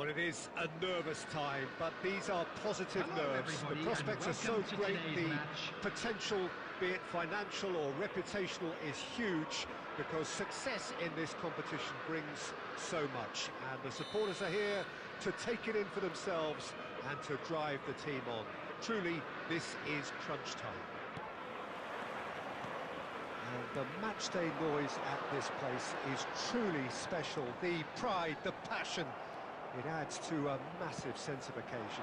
Well, it is a nervous time, but these are positive nerves. The prospects are so great, the potential, be it financial or reputational, is huge because success in this competition brings so much. And the supporters are here to take it in for themselves and to drive the team on. Truly, this is crunch time. And the matchday noise at this place is truly special. The pride, the passion. It adds to a massive sense of occasion.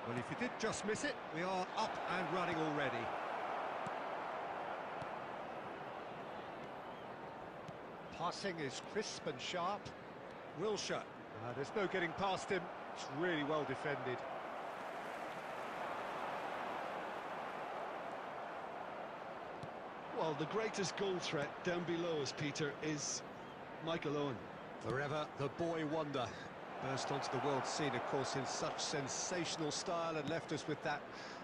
Well, if you did just miss it, we are up and running already. Passing is crisp and sharp. Wilshere. There's no getting past him. It's really well defended. Well, the greatest goal threat down below us, Peter, is Michael Owen. Forever the boy wonder. Burst onto the world scene, of course, in such sensational style and left us with that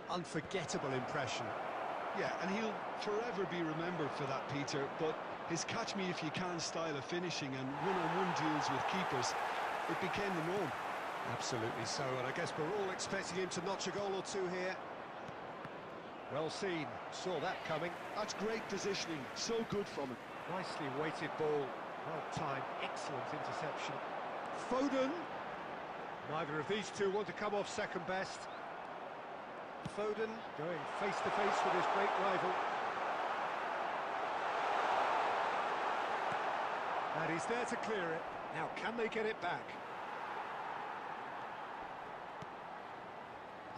unforgettable impression. Yeah, and he'll forever be remembered for that, Peter, but his catch-me-if-you-can style of finishing and one-on-one duels with keepers, it became the norm. Absolutely so, and I guess we're all expecting him to notch a goal or two here. Well seen, saw that coming. That's great positioning, so good from him. Nicely weighted ball. Well timed, excellent interception. Foden. Neither of these two want to come off second best. Foden going face to face with his great rival. And he's there to clear it. Now, can they get it back?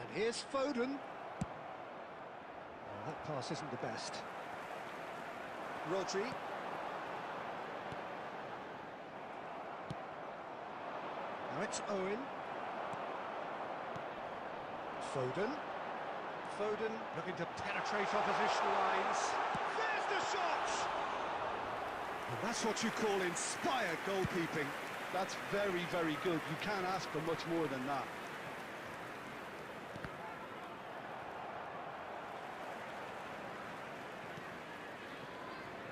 And here's Foden. Well, that pass isn't the best. Rodri. Now it's Owen. Foden. Foden looking to penetrate opposition lines. There's the shot! And that's what you call inspired goalkeeping. That's very, very good. You can't ask for much more than that.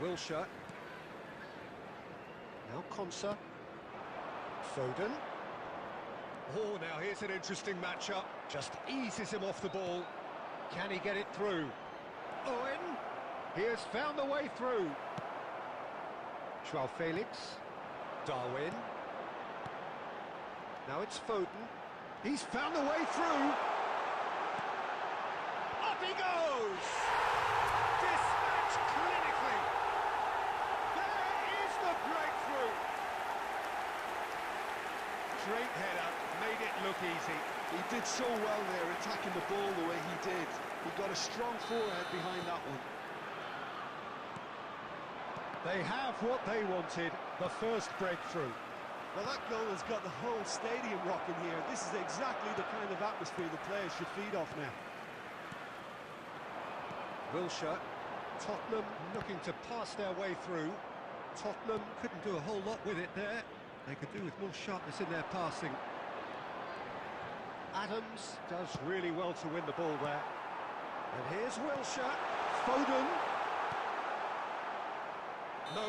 Wilshere. Now Konsa. Foden. Oh, now here's an interesting matchup. Just eases him off the ball. Can he get it through? Owen. He has found the way through. Joao Felix. Darwin. Now it's Foden. He's found the way through. Up he goes! Dispatched clinically. There is the breakthrough. Straight header, made it look easy. He did so well there, attacking the ball the way he did. He got a strong forehead behind that one. They have what they wanted, the first breakthrough. Well, that goal has got the whole stadium rocking here. This is exactly the kind of atmosphere the players should feed off now. Wilshere. Tottenham looking to pass their way through. Tottenham couldn't do a whole lot with it there. They could do with more sharpness in their passing. Adams does really well to win the ball there. And here's Wilshere. Foden. No,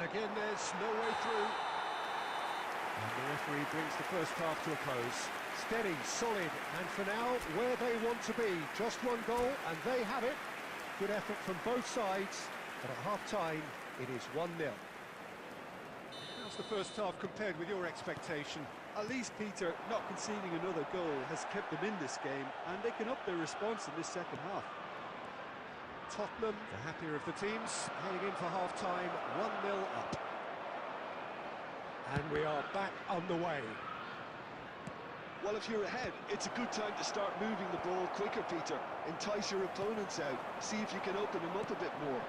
again there's no way through. And the referee brings the first half to a close. Steady, solid, and for now, where they want to be. Just one goal, and they have it. Good effort from both sides, but at half-time, it is 1-0. How's the first half compared with your expectation? At least, Peter, not conceding another goal has kept them in this game, and they can up their response in this second half. Tottenham, the happier of the teams, heading in for half-time, 1-0 up. And we are back on the way. Well, if you're ahead, it's a good time to start moving the ball quicker, Peter. Entice your opponents out. See if you can open them up a bit more.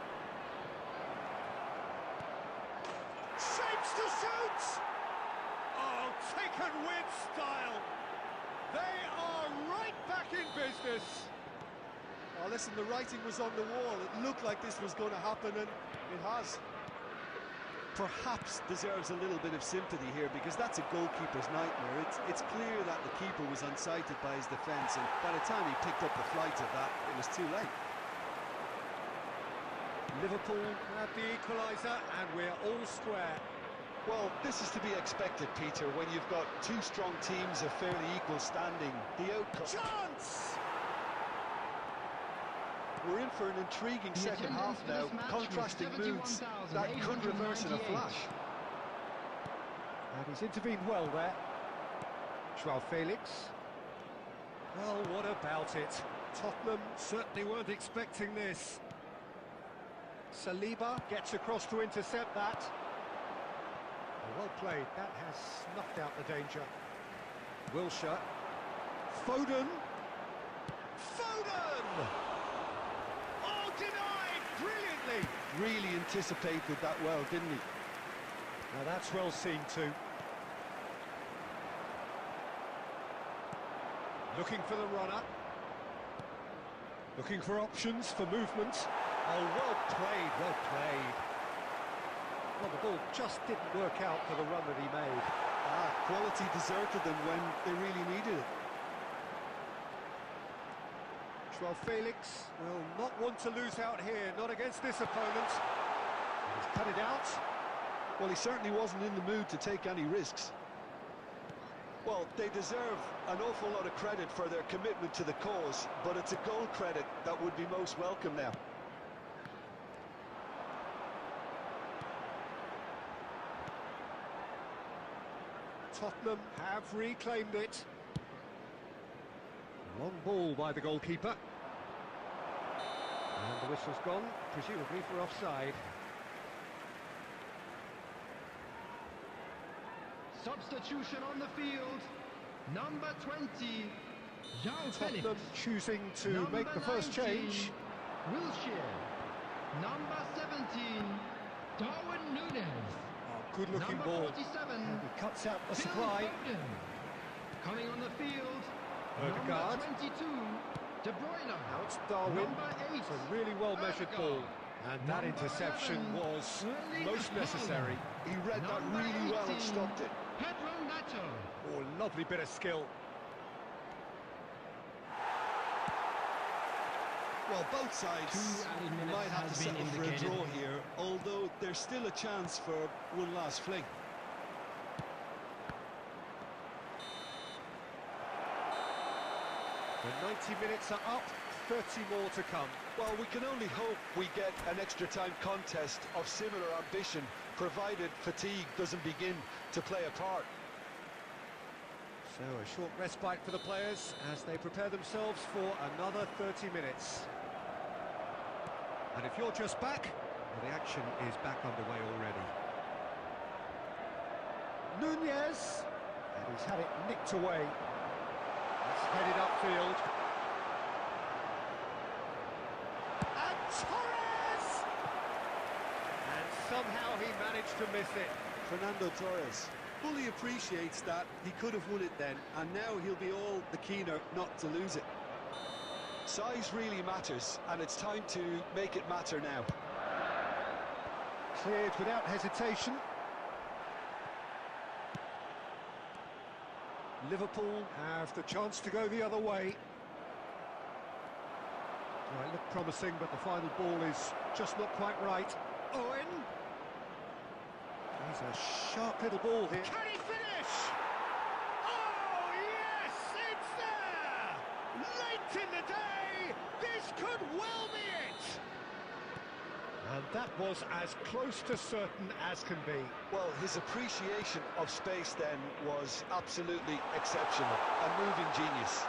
Shapes to shoot! Oh, taken with style. They are right back in business. Oh, listen, the writing was on the wall. It looked like this was going to happen, and it has. Perhaps deserves a little bit of sympathy here, because that's a goalkeeper's nightmare. It's clear that the keeper was unsighted by his defence, and by the time he picked up the flight of that, it was too late. Liverpool have the equaliser, and we're all square. Well, this is to be expected, Peter, when you've got two strong teams of fairly equal standing. The outcome... Chance! We're in for an intriguing second half now, contrasting moods. That could reverse in a flash. And he's intervened well there. Joao Felix. Well, what about it? Tottenham certainly weren't expecting this. Saliba gets across to intercept that. Well played, that has snuffed out the danger. Wilshere. Foden! Foden! Oh, denied! Brilliantly! Really anticipated that well, didn't he? Now that's well seen too. Looking for the runner. Looking for options for movement. Oh, well played, well played. Well, the ball just didn't work out for the run that he made. Quality deserted them when they really needed it. Joao Felix will not want to lose out here, not against this opponent. He's cut it out. Well, he certainly wasn't in the mood to take any risks. Well, they deserve an awful lot of credit for their commitment to the cause, but it's a goal credit that would be most welcome now. Tottenham have reclaimed it. Long ball by the goalkeeper. And the whistle's gone, presumably for offside. Substitution on the field. Number 20, Joao Felix. Tottenham choosing to Number make the first 19, change. Wilshere. Number 17, Darwin Núñez. Oh, good-looking Number ball. 47, And he cuts out the Phil supply. Foden. Coming on the field, Odegaard. number 22, De Bruyne. Now it's Darwin. Number 8, It's a really well-measured ball. And that Number interception 11, was Erling most necessary. He read that Number really well and 18, stopped it. Pedro Neto. Oh, lovely bit of skill. Well, both sides might have to settle for a draw here, although there's still a chance for one last fling. The 90 minutes are up, 30 more to come. Well, we can only hope we get an extra time contest of similar ambition, provided fatigue doesn't begin to play a part. So a short respite for the players as they prepare themselves for another 30 minutes. And if you're just back, well, the action is back underway already. Núñez, and he's had it nicked away. It's headed upfield. And Torres! And somehow he managed to miss it. Fernando Torres fully appreciates that he could have won it then, and now he'll be all the keener not to lose it. Size really matters, and it's time to make it matter now. Cleared without hesitation. Liverpool have the chance to go the other way. Well, it looked promising, but the final ball is just not quite right. Owen! He's a sharp little ball here. Can he finish? Oh, yes! It's there! Late in the day, this could well be it! And that was as close to certain as can be. Well, his appreciation of space then was absolutely exceptional. A moving genius.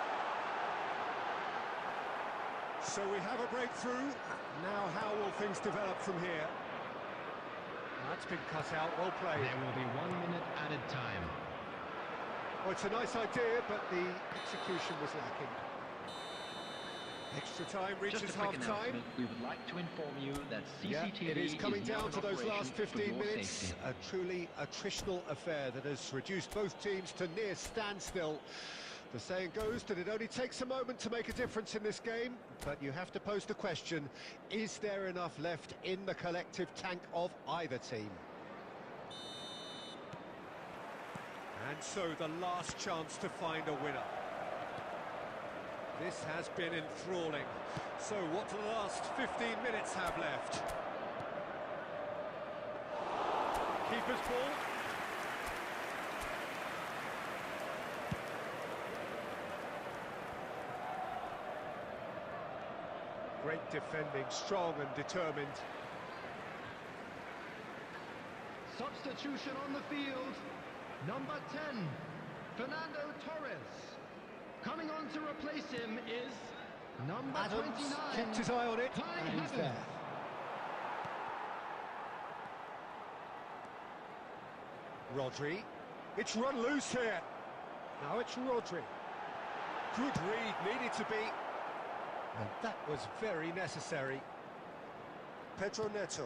So we have a breakthrough. Now how will things develop from here? That's been cut out, well played. There will be 1 minute added time. Well, it's a nice idea, but the execution was lacking. Extra time reaches half-time. We would like to inform you that CCTV it is coming now down in to those operation last for 15 your minutes. safety. A truly attritional affair that has reduced both teams to near standstill. The saying goes that it only takes a moment to make a difference in this game, but you have to pose the question, is there enough left in the collective tank of either team? And so the last chance to find a winner. This has been enthralling. So what do the last 15 minutes have left? Keeper's ball. Great defending, strong and determined. Substitution on the field. Number 10, Fernando Torres. Coming on to replace him is number Adams 29. kept his eye on it, Kai and he's Havertz. there. Rodri. It's run loose here. Now it's Rodri. Good read, needed to be. And that was very necessary. Pedro Neto.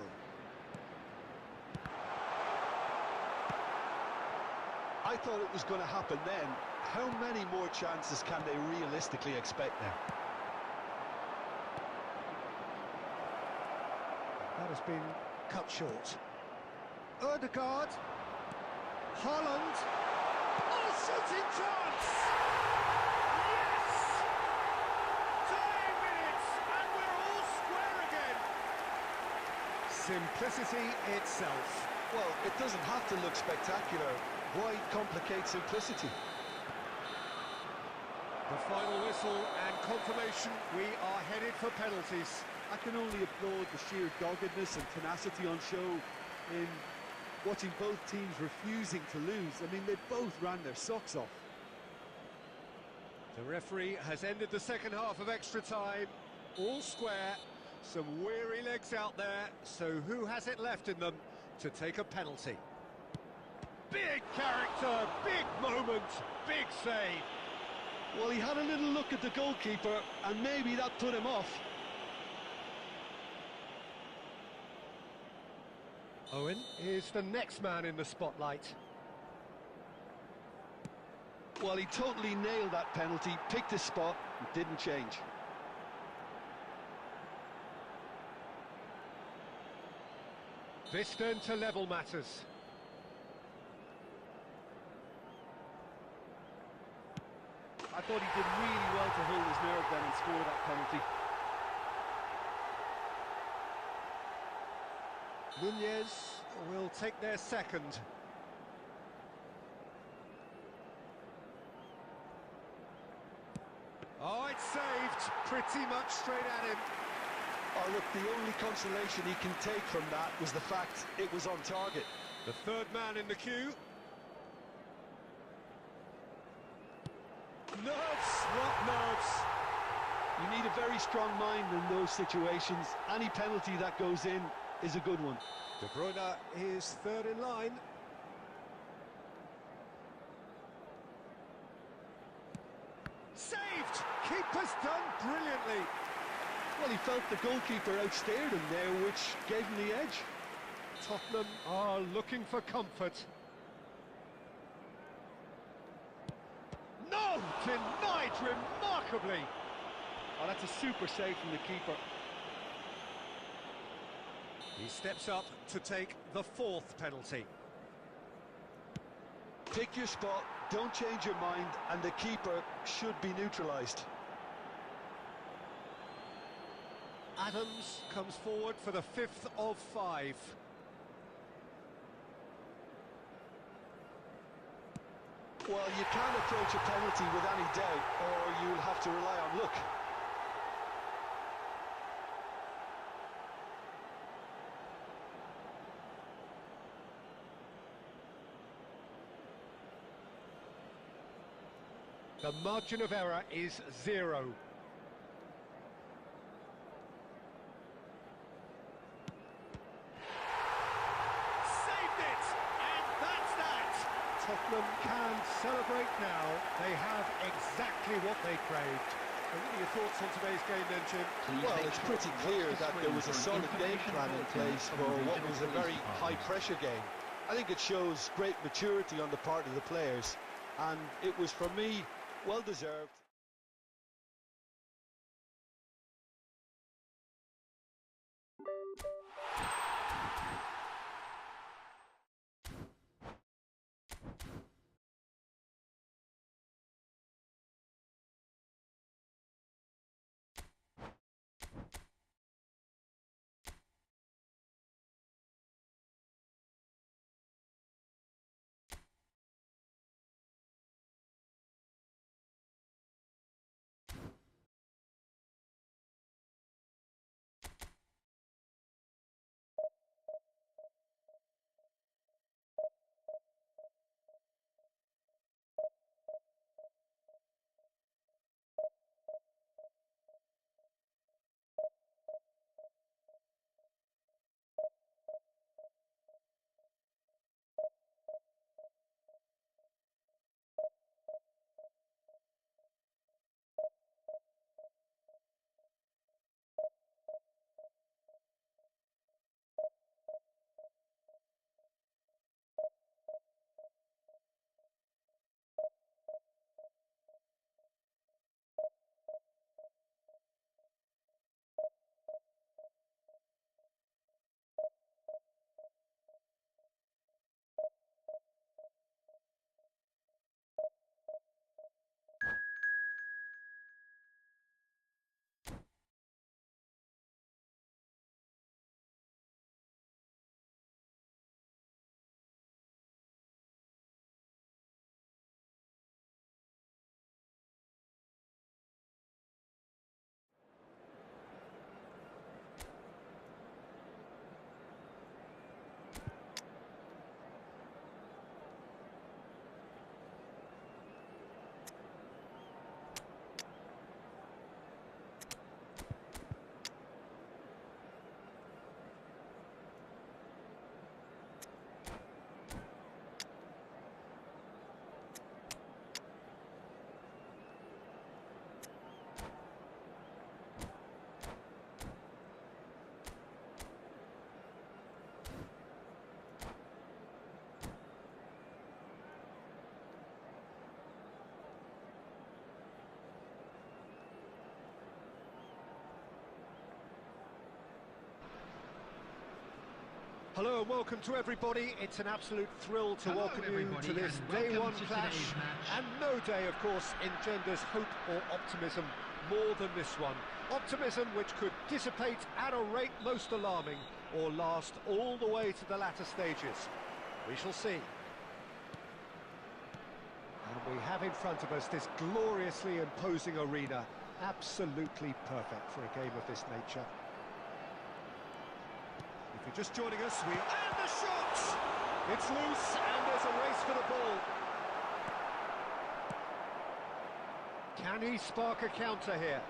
I thought it was going to happen then. How many more chances can they realistically expect now? That has been cut short. Ødegaard. Haaland. Oh, shooting chance! Yes! 10 minutes, and we're all square again. Simplicity itself. Well, it doesn't have to look spectacular. Why complicate simplicity? The final whistle and confirmation, we are headed for penalties. I can only applaud the sheer doggedness and tenacity on show in watching both teams refusing to lose. I mean, they both ran their socks off. The referee has ended the second half of extra time. All square, some weary legs out there, so who has it left in them to take a penalty? Big character, big moment, big save. Well, he had a little look at the goalkeeper, and maybe that put him off. Owen is the next man in the spotlight. Well, he totally nailed that penalty, picked his spot, and didn't change. This then to level matters. I thought he did really well to hold his nerve then and score that penalty. Nunez will take their second. Oh, it's saved, pretty much straight at him. Oh, look, the only consolation he can take from that was the fact it was on target. The third man in the queue. Nerves, what nerves? You need a very strong mind in those situations. Any penalty that goes in is a good one. De Bruyne is third in line. Saved! Keeper's done brilliantly. Well, he felt the goalkeeper outstared him there, which gave him the edge. Tottenham are looking for comfort. No! Denied remarkably! Oh, that's a super save from the keeper. He steps up to take the fourth penalty. Pick your spot, don't change your mind, and the keeper should be neutralised. Adams comes forward for the fifth of five. Well, you can't approach a penalty with any doubt, or you'll have to rely on luck. The margin of error is 0. Saved it! And that's that! Tottenham can celebrate now. They have exactly what they craved. And what are your thoughts on today's game then, Jim? Well, it's pretty clear that there was a solid game plan in place for what was a very high-pressure game. I think it shows great maturity on the part of the players, and it was, for me, well-deserved. Hello and welcome to everybody. It's an absolute thrill to welcome you to this day one clash. And no day, of course, engenders hope or optimism more than this one. Optimism which could dissipate at a rate most alarming or last all the way to the latter stages. We shall see. And we have in front of us this gloriously imposing arena. Absolutely perfect for a game of this nature. If you're just joining us, and the shot! It's loose, and there's a race for the ball. Can he spark a counter here?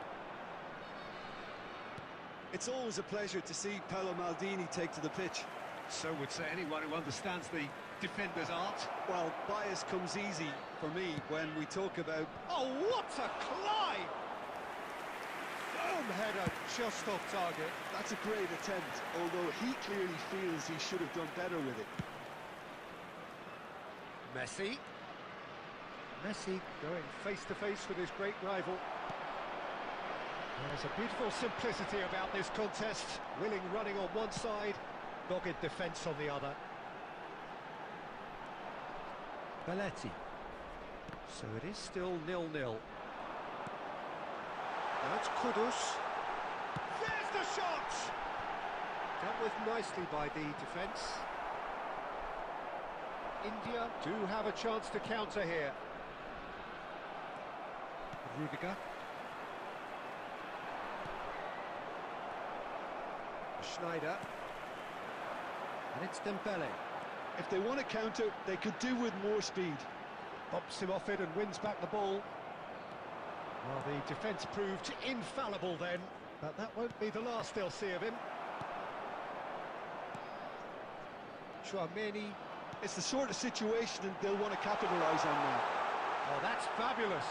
It's always a pleasure to see Paolo Maldini take to the pitch. So would say anyone who understands the defender's art. Well, bias comes easy for me when we talk about... Oh, what a climb! Boom, header just off target. That's a great attempt, although he clearly feels he should have done better with it. Messi. Messi going face-to-face with his great rival. There's a beautiful simplicity about this contest. Willing running on one side, dogged defence on the other. Belletti. So it is still 0-0. That's Kudus. There's the shot! Dealt with nicely by the defence. India do have a chance to counter here. Rudiger. Schneider. And it's Dembele. If they want to counter, they could do with more speed. Bumps him off it and wins back the ball. Well, the defence proved infallible then, but that won't be the last they'll see of him. Chouameni. It's the sort of situation they'll want to capitalise on now. Oh, that's fabulous.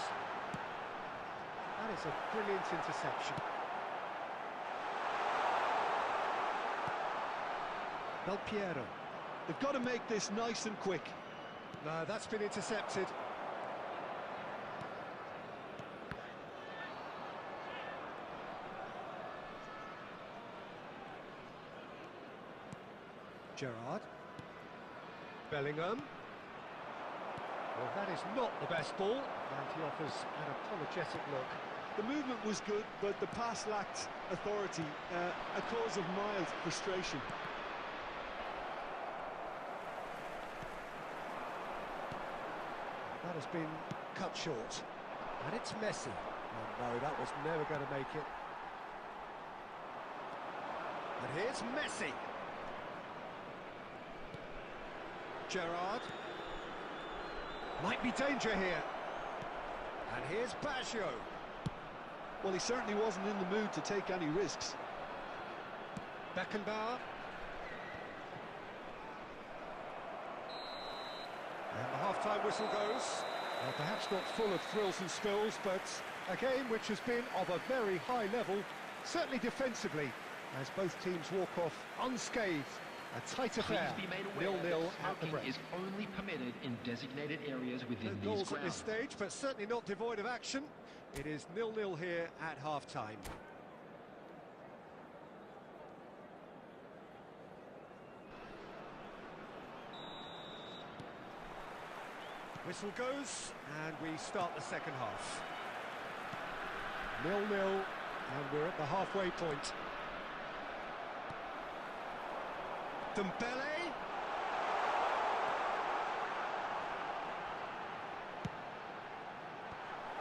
That is a brilliant interception. Del Piero. They've got to make this nice and quick. No, that's been intercepted. Gerrard. Bellingham. Well, that is not the best ball, and he offers an apologetic look. The movement was good, but the pass lacked authority, a cause of mild frustration. That has been cut short. And it's Messi. Oh, no, that was never going to make it. And here's Messi. Gerrard. Might be danger here. And here's Baggio. Well, he certainly wasn't in the mood to take any risks. Beckenbauer. And the half-time whistle goes. Well, perhaps not full of thrills and spills, but a game which has been of a very high level, certainly defensively, as both teams walk off unscathed. A tight affair, 0-0 at the break. Is only permitted in designated areas within No these goals grounds. at this stage, but certainly not devoid of action. It is 0-0 here at half-time. Whistle goes, and we start the second half. 0-0, and we're at the halfway point. Dembele.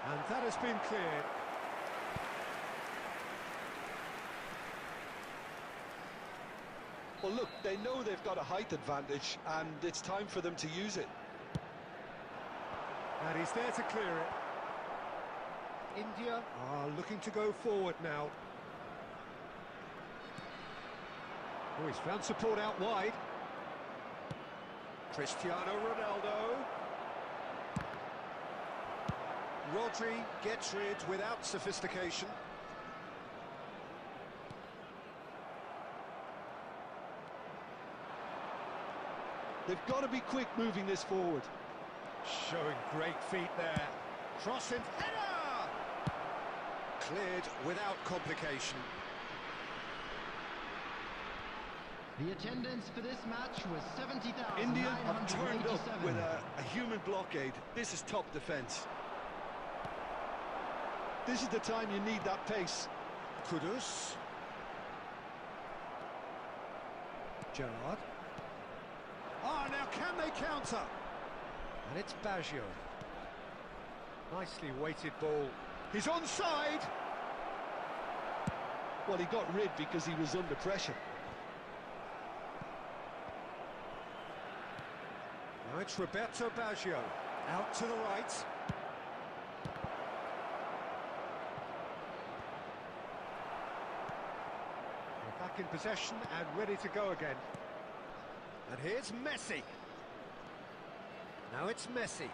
And that has been cleared. Well, look, they know they've got a height advantage, and it's time for them to use it. And he's there to clear it. India are looking to go forward now. Oh, he's found support out wide. Cristiano Ronaldo. Rodri gets rid without sophistication. They've got to be quick moving this forward. Showing great feet there. Crossing header! Cleared without complication. The attendance for this match was 70,987. India have turned up with a human blockade. This is top defence. This is the time you need that pace. Kudus. Gerrard. Ah, now can they counter? And it's Baggio. Nicely weighted ball. He's onside! Well, he got rid because he was under pressure. Now it's Roberto Baggio. Out to the right. We're back in possession and ready to go again. And here's Messi. Now it's Messi.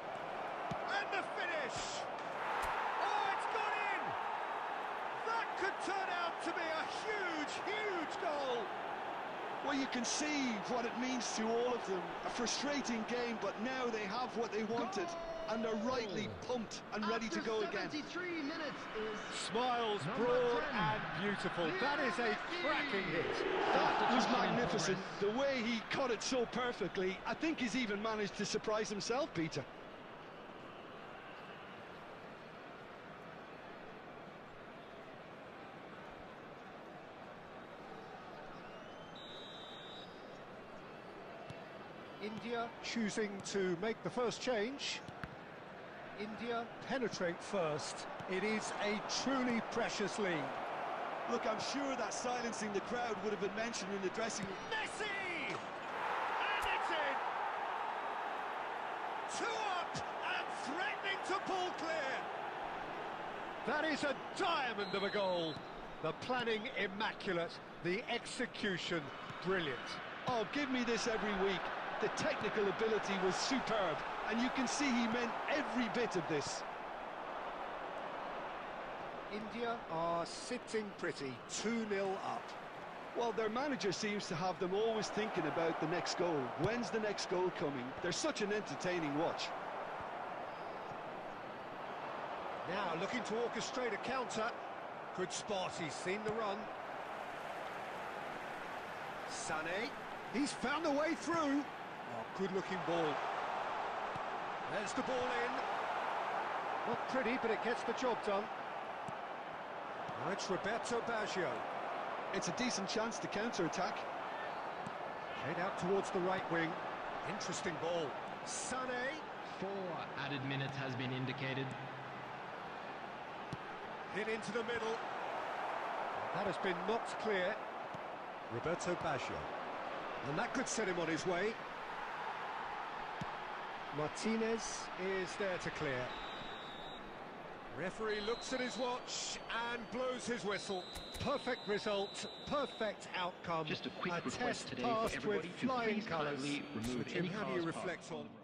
And the finish! Oh, it's gone in! That could turn out to be a huge, huge goal! Well, you can see what it means to all of them. A frustrating game, but now they have what they wanted. And they're rightly pumped and ready to go again. 73 minutes is Smiles broad and beautiful. That is a cracking hit. That was magnificent. The way he cut it so perfectly, I think he's even managed to surprise himself, Peter. India choosing to make the first change. India penetrate first. It is a truly precious lead. Look, I'm sure that silencing the crowd would have been mentioned in the dressing room. Messi! And it's in! Two up and threatening to pull clear. That is a diamond of a goal. The planning immaculate, the execution brilliant. Oh, give me this every week. The technical ability was superb, and you can see he meant every bit of this. India are sitting pretty, 2-0 up. Well, their manager seems to have them always thinking about the next goal. When's the next goal coming? They're such an entertaining watch. Now looking to orchestrate a counter. Good spot, he's seen the run. Sané, he's found a way through. Oh, good-looking ball. There's the ball in. Not pretty, but it gets the job done. Now it's Roberto Baggio. It's a decent chance to counter-attack. Head out towards the right wing. Interesting ball. Sané. 4 added minutes has been indicated. Hit into the middle. That has been knocked clear. Roberto Baggio. And that could set him on his way. Martinez is there to clear. Referee looks at his watch and blows his whistle. Perfect result, perfect outcome. Just a quick request test today for passed with everybody to flying please colours. kindly remove So, Jim, any how do you cars reflect parked on on the road?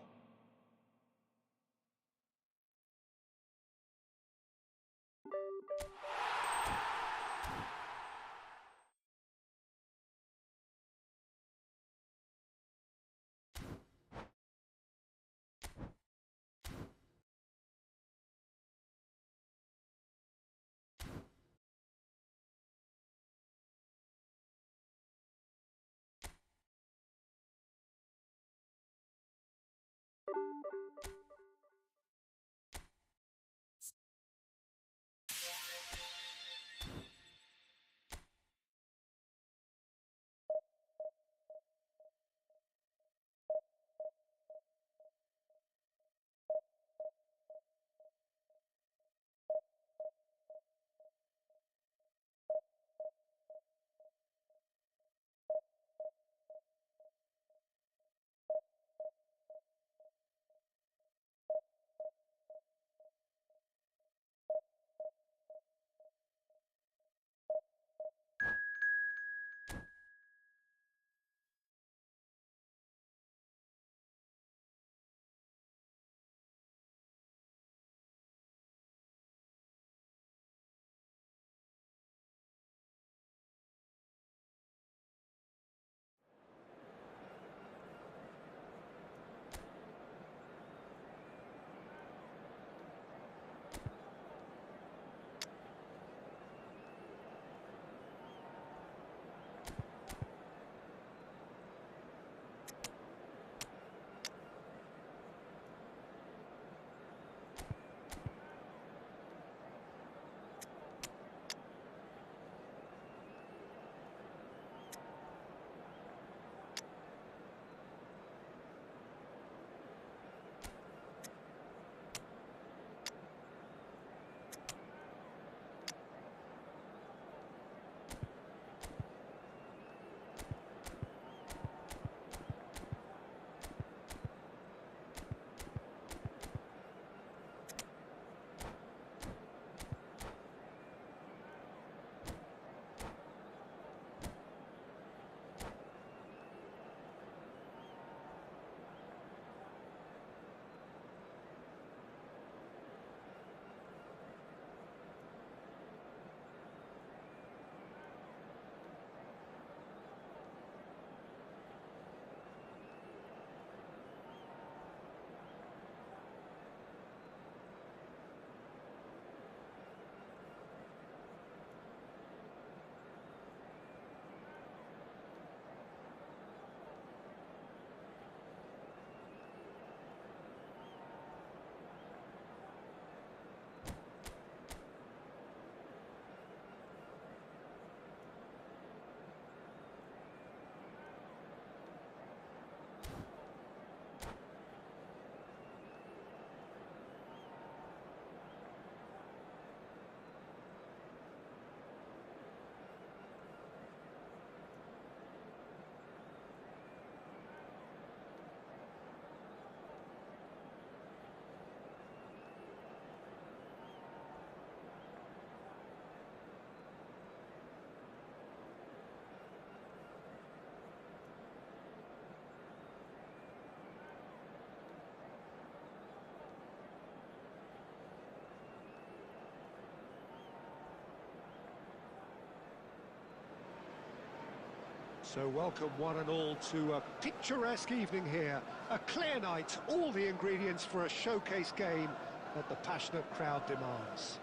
So welcome one and all to a picturesque evening here. A clear night, all the ingredients for a showcase game that the passionate crowd demands.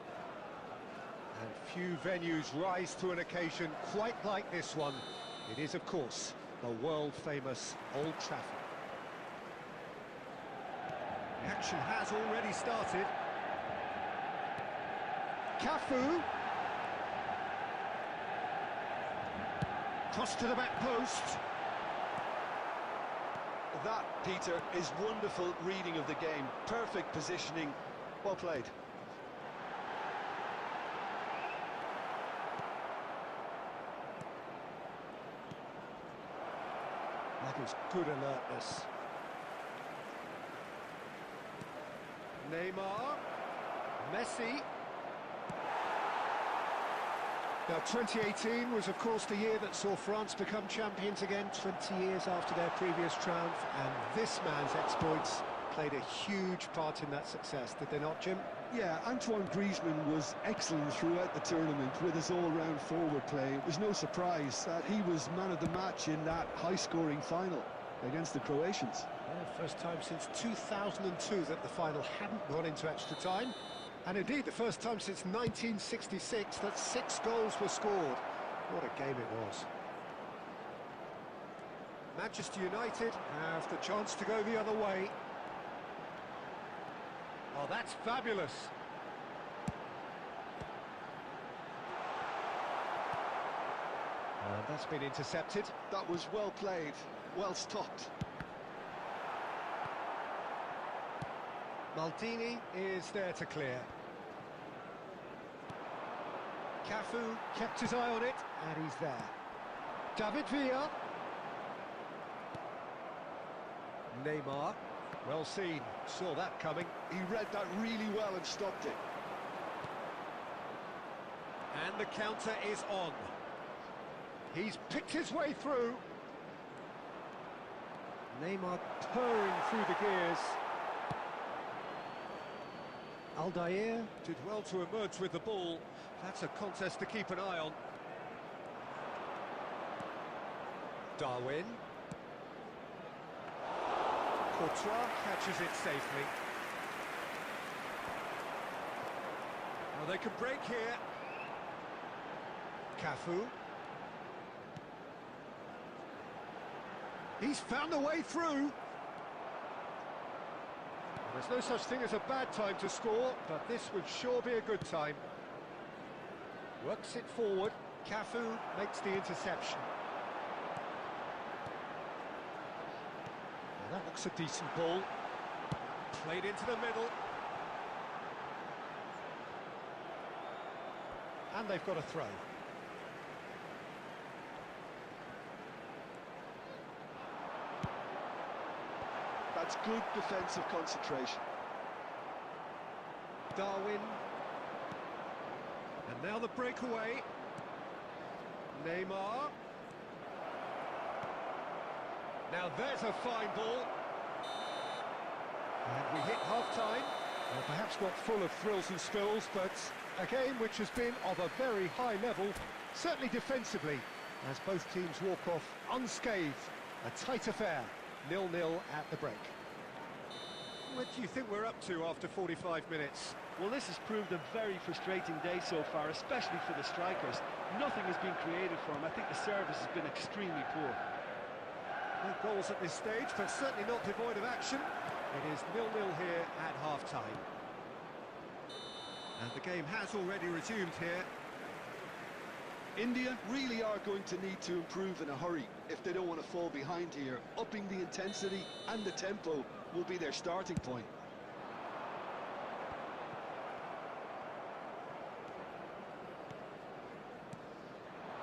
And few venues rise to an occasion quite like this one. It is, of course, the world-famous Old Trafford. The action has already started. Cafu. Cross to the back post. That, Peter, is wonderful reading of the game. Perfect positioning. Well played. That is good alertness. Neymar. Messi. Now, 2018 was, of course, the year that saw France become champions again, 20 years after their previous triumph, and this man's exploits played a huge part in that success, did they not, Jim? Yeah, Antoine Griezmann was excellent throughout the tournament with his all-round forward play. It was no surprise that he was man of the match in that high-scoring final against the Croatians. Well, first time since 2002 that the final hadn't gone into extra time. And indeed, the first time since 1966 that 6 goals were scored. What a game it was. Manchester United have the chance to go the other way. Oh, that's fabulous. And that's been intercepted. That was well played, well stopped. Maldini is there to clear. Cafu kept his eye on it, and he's there. David Villa. Neymar. Well seen, saw that coming. He read that really well and stopped it. And the counter is on. He's picked his way through. Neymar purring through the gears. Aldair did well to emerge with the ball. That's a contest to keep an eye on. Darwin. Courtois catches it safely. Now they can break here. Cafu. He's found a way through. There's no such thing as a bad time to score, but this would sure be a good time. Works it forward. Cafu makes the interception. Well, that looks a decent ball. Played into the middle. And they've got a throw. That's good defensive concentration. Darwin. And now the breakaway. Neymar. Now there's a fine ball. And we hit half-time. Well, perhaps not full of thrills and spills, but a game which has been of a very high level, certainly defensively, as both teams walk off unscathed. A tight affair, 0-0 at the break. What do you think we're up to after 45 minutes? Well, this has proved a very frustrating day so far, especially for the strikers. Nothing has been created for them. I think the service has been extremely poor. No goals at this stage, but certainly not devoid of action. It is 0-0 here at half-time. And the game has already resumed here. India really are going to need to improve in a hurry if they don't want to fall behind here. Upping the intensity and the tempo will be their starting point.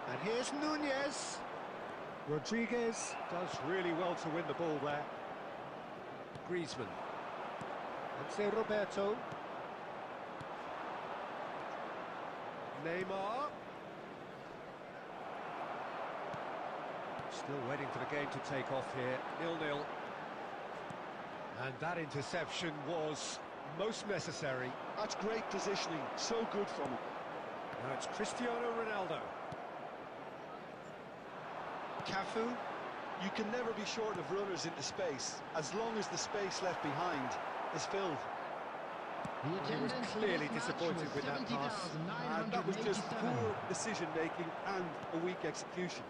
And here's Nunez. Rodriguez does really well to win the ball there. Griezmann. It's Roberto. Neymar. Still waiting for the game to take off here. 0-0. And that interception was most necessary. That's great positioning, so good from him. Now it's Cristiano Ronaldo. Cafu? You can never be short of runners into space, as long as the space left behind is filled. He was clearly disappointed with that pass. And that was just poor decision-making and a weak execution.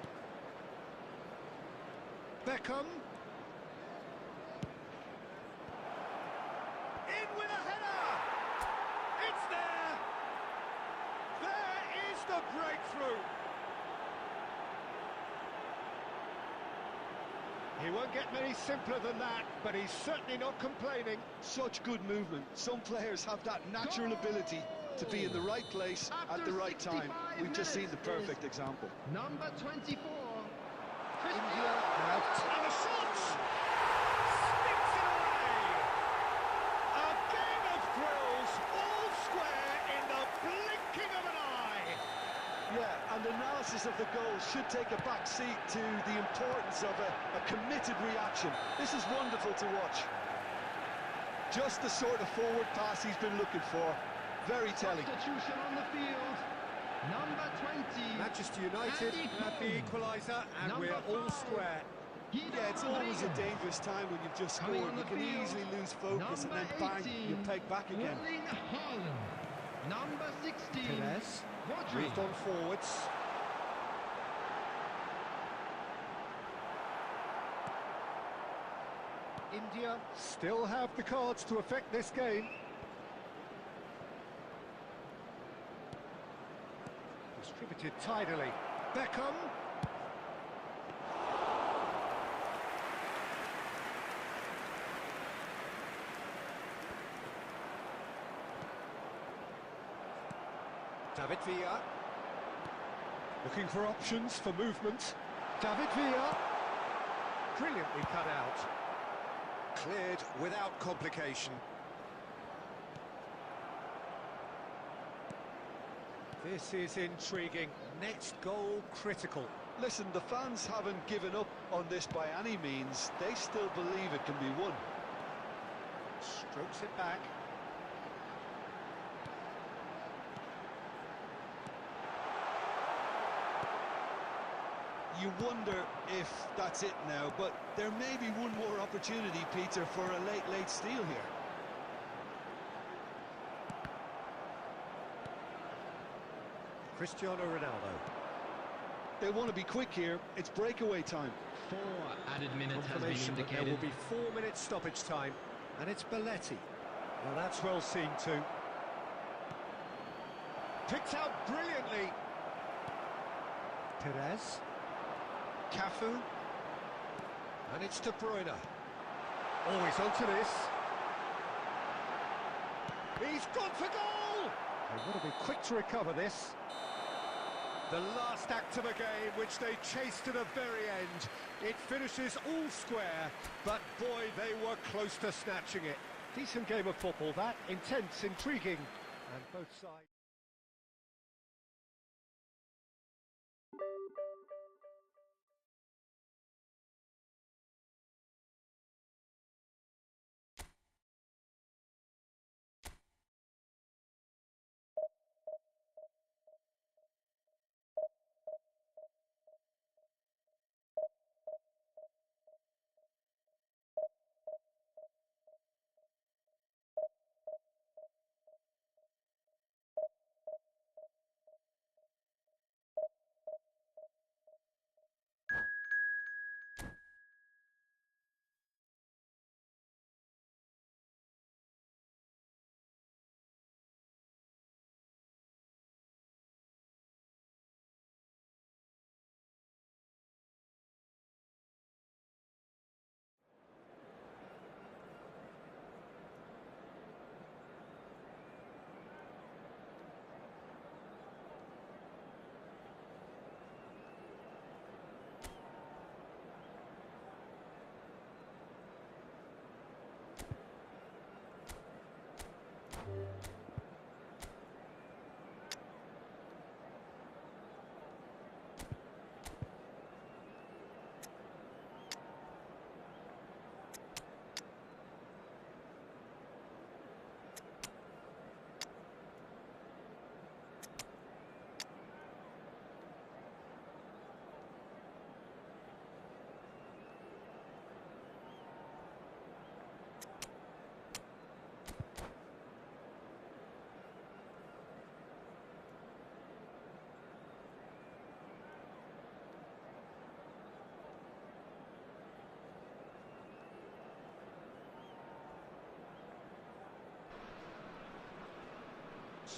Beckham. In with a header! It's there! There is the breakthrough! He won't get many simpler than that, but he's certainly not complaining. Such good movement. Some players have that natural ability to be in the right place at the right time. We've just seen the perfect example. Number 24. India out. And a shot! Sticks it away! A game of thrills, all square in the blinking of an eye! Yeah, and analysis of the goal should take a back seat to the importance of a committed reaction. This is wonderful to watch. Just the sort of forward pass he's been looking for. Very telling. Substitution on the field. Number 20. Manchester United have the equaliser, and we're all square. Yeah, it's always a dangerous time when you've just scored. You can easily lose focus and then bang, you peg back again. Number 16. Perez Rodri. moved on forwards. India still have the cards to affect this game. Distributed tidily. Beckham. David Villa. Looking for options for movement. David Villa. Brilliantly cut out. Cleared without complication. This is intriguing. Next goal critical. Listen, the fans haven't given up on this by any means. They still believe it can be won. Strokes it back. You wonder if that's it now, but there may be one more opportunity, Peter, for a late steal here. Cristiano Ronaldo. They want to be quick here. It's breakaway time. 4 added minutes has been Confirmation that there indicated. will be 4 minutes stoppage time, and it's Belletti. Well, that's well seen too. Picked out brilliantly. Perez. Cafu. And it's De Bruyne. Oh, he's onto this. He's gone for goal! They want to be quick to recover this. The last act of a game which they chased to the very end. It finishes all square, but boy, they were close to snatching it. Decent game of football, that. Intense, intriguing, and both sides.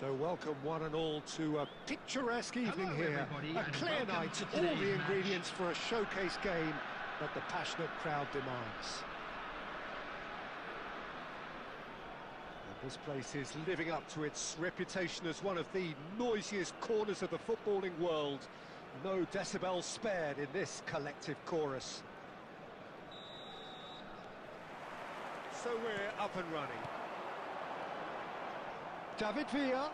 So welcome one and all to a picturesque evening Hello, here. everybody, A and clear welcome night, to all today's the match. ingredients for a showcase game that the passionate crowd demands. And this place is living up to its reputation as one of the noisiest corners of the footballing world. No decibels spared in this collective chorus. So we're up and running. David Villa.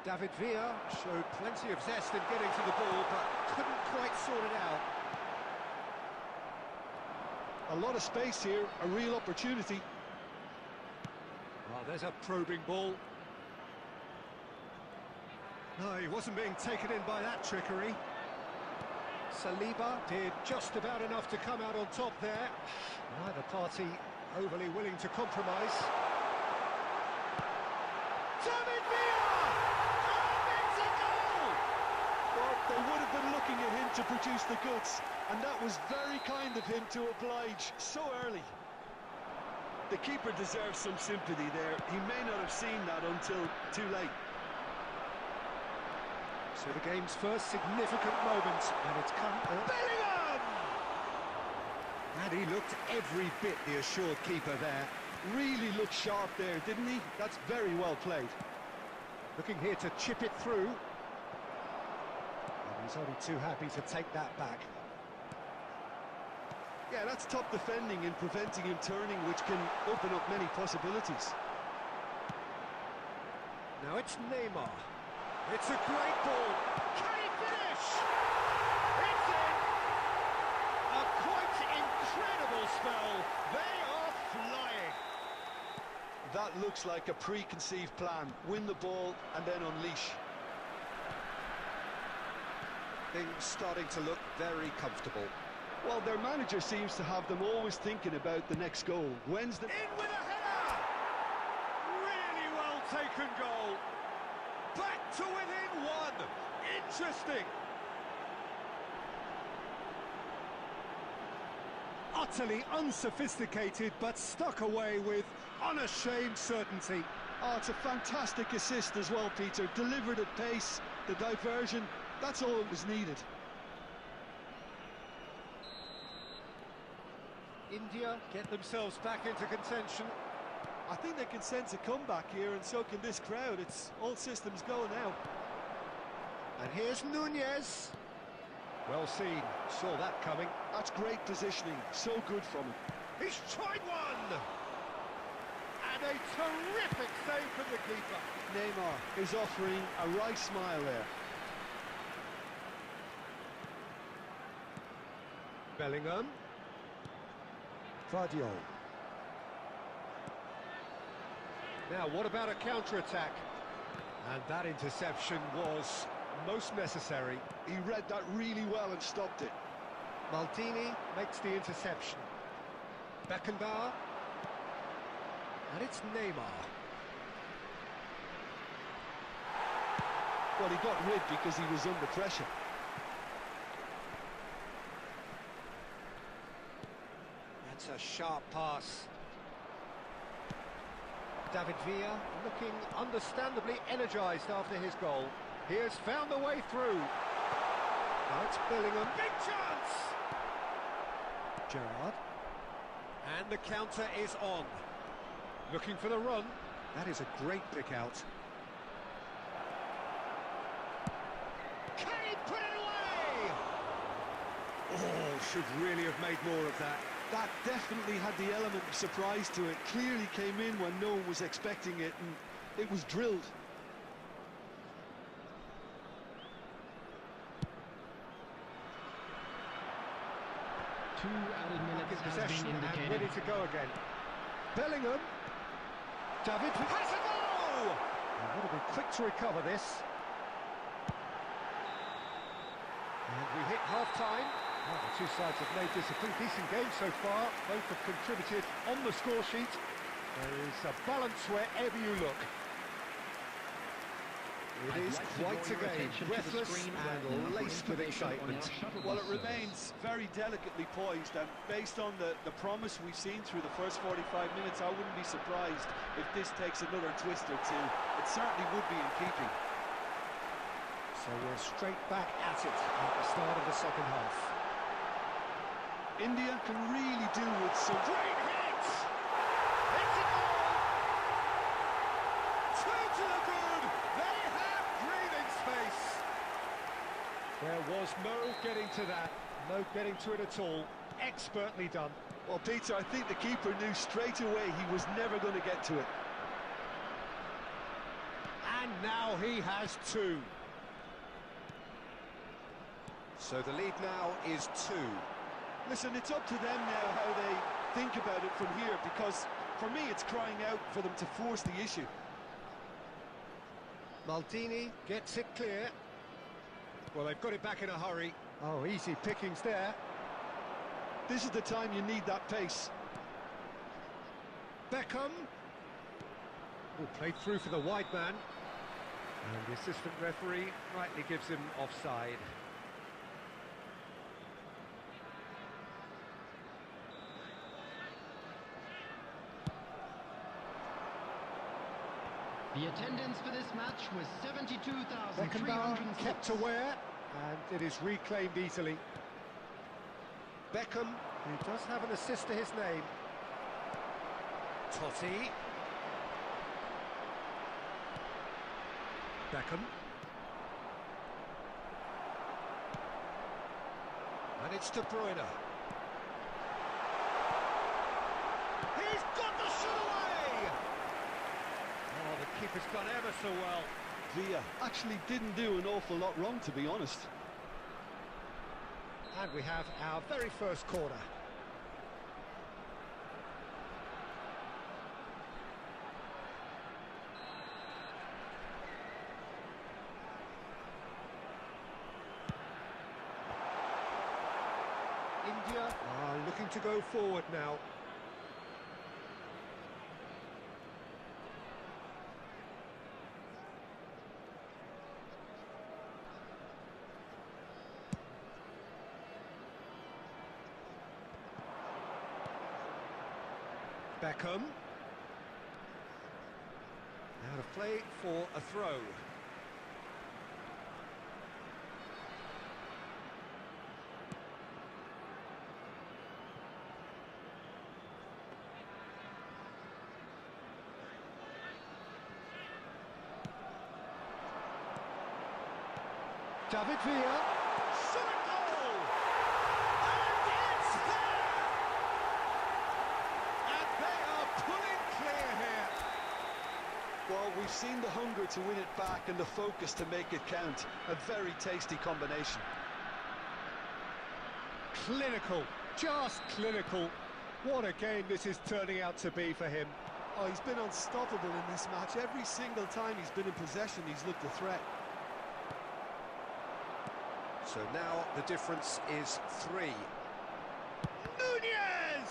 David Villa showed plenty of zest in getting to the ball, but couldn't quite sort it out. A lot of space here, a real opportunity. Well, there's a probing ball. No, he wasn't being taken in by that trickery. Saliba did just about enough to come out on top there. Neither party overly willing to compromise. David Villa! And it's a goal! Well, they would have been looking at him to produce the goods, and that was very kind of him to oblige so early. The keeper deserves some sympathy there. He may not have seen that until too late. So the game's first significant moment, and it's come... Bellingham! And he looked every bit the assured keeper there. Really looked sharp there, didn't he? That's very well played. Looking here to chip it through. And he's only too happy to take that back. Yeah, that's top defending and preventing him turning, which can open up many possibilities. Now it's Neymar. It's a great ball. Can he finish? It's in! A quite incredible spell. They are flying. That looks like a preconceived plan. Win the ball and then unleash. Things starting to look very comfortable. Well, their manager seems to have them always thinking about the next goal. When's the... In with a header! Really well taken goal. Back to within one. Interesting. Utterly unsophisticated, but stuck away with unashamed certainty. Oh, it's a fantastic assist as well, Peter. Delivered at pace, the diversion, that's all that was needed. India get themselves back into contention. I think they can sense a comeback here, and so can this crowd. It's all systems go now. And here's Nunez. Well seen, saw that coming. That's great positioning, so good from him. He's tried one! And a terrific save from the keeper. Neymar is offering a right smile there. Bellingham. Vardiol. Now, what about a counter-attack? And that interception was most necessary. He read that really well and stopped it. Maldini makes the interception. Beckenbauer. And it's Neymar. Well, he got rid because he was under pressure. That's a sharp pass. David Villa looking understandably energised after his goal. He has found the way through. Now it's Bellingham. Big chance! Gerrard. And the counter is on. Looking for the run. That is a great pick out. Can he put it away? Oh, should really have made more of that. That definitely had the element of surprise to it. Clearly came in when no one was expecting it, and it was drilled. Two added In minutes has possession been and indicated. ready to go again. Bellingham. David has a goal! And will be quick to recover this. And we hit half-time. Well, the two sides have made this a pretty decent game so far. Both have contributed on the score sheet. There is a balance wherever you look. It is quite a game, breathless and laced with excitement. Well, it remains very delicately poised, and based on the promise we've seen through the first 45 minutes, I wouldn't be surprised if this takes another twist or two. It certainly would be in keeping. So we're straight back at it at the start of the second half. India can really do with some... Great hit! It's a goal! Two to the good! They have breathing space! There was no getting to that, no getting to it at all. Expertly done. Well, Peter, I think the keeper knew straight away he was never going to get to it. And now he has two. So the lead now is 2. Listen, it's up to them now how they think about it from here, because for me it's crying out for them to force the issue. Maldini gets it clear. Well, they've got it back in a hurry. Oh, easy pickings there. This is the time you need that pace. Beckham. Oh, played through for the wide man. And the assistant referee rightly gives him offside. The attendance for this match was 72,300. Beckenbauer kept aware, and it is reclaimed easily. Beckham, who does have an assist to his name. Totti. Beckham. And it's De Bruyne. He's got the shot away! Oh, the keeper's done ever so well. Villa actually didn't do an awful lot wrong, to be honest. And we have our very first corner. India are looking to go forward now. Beckham. Now to play for a throw. David Villa. Shot a goal! And it's there! And they are pulling clear here. Well, we've seen the hunger to win it back and the focus to make it count. A very tasty combination. Clinical, just clinical. What a game this is turning out to be for him. Oh, he's been unstoppable in this match. Every single time he's been in possession, he's looked a threat. So now the difference is 3. Nunez!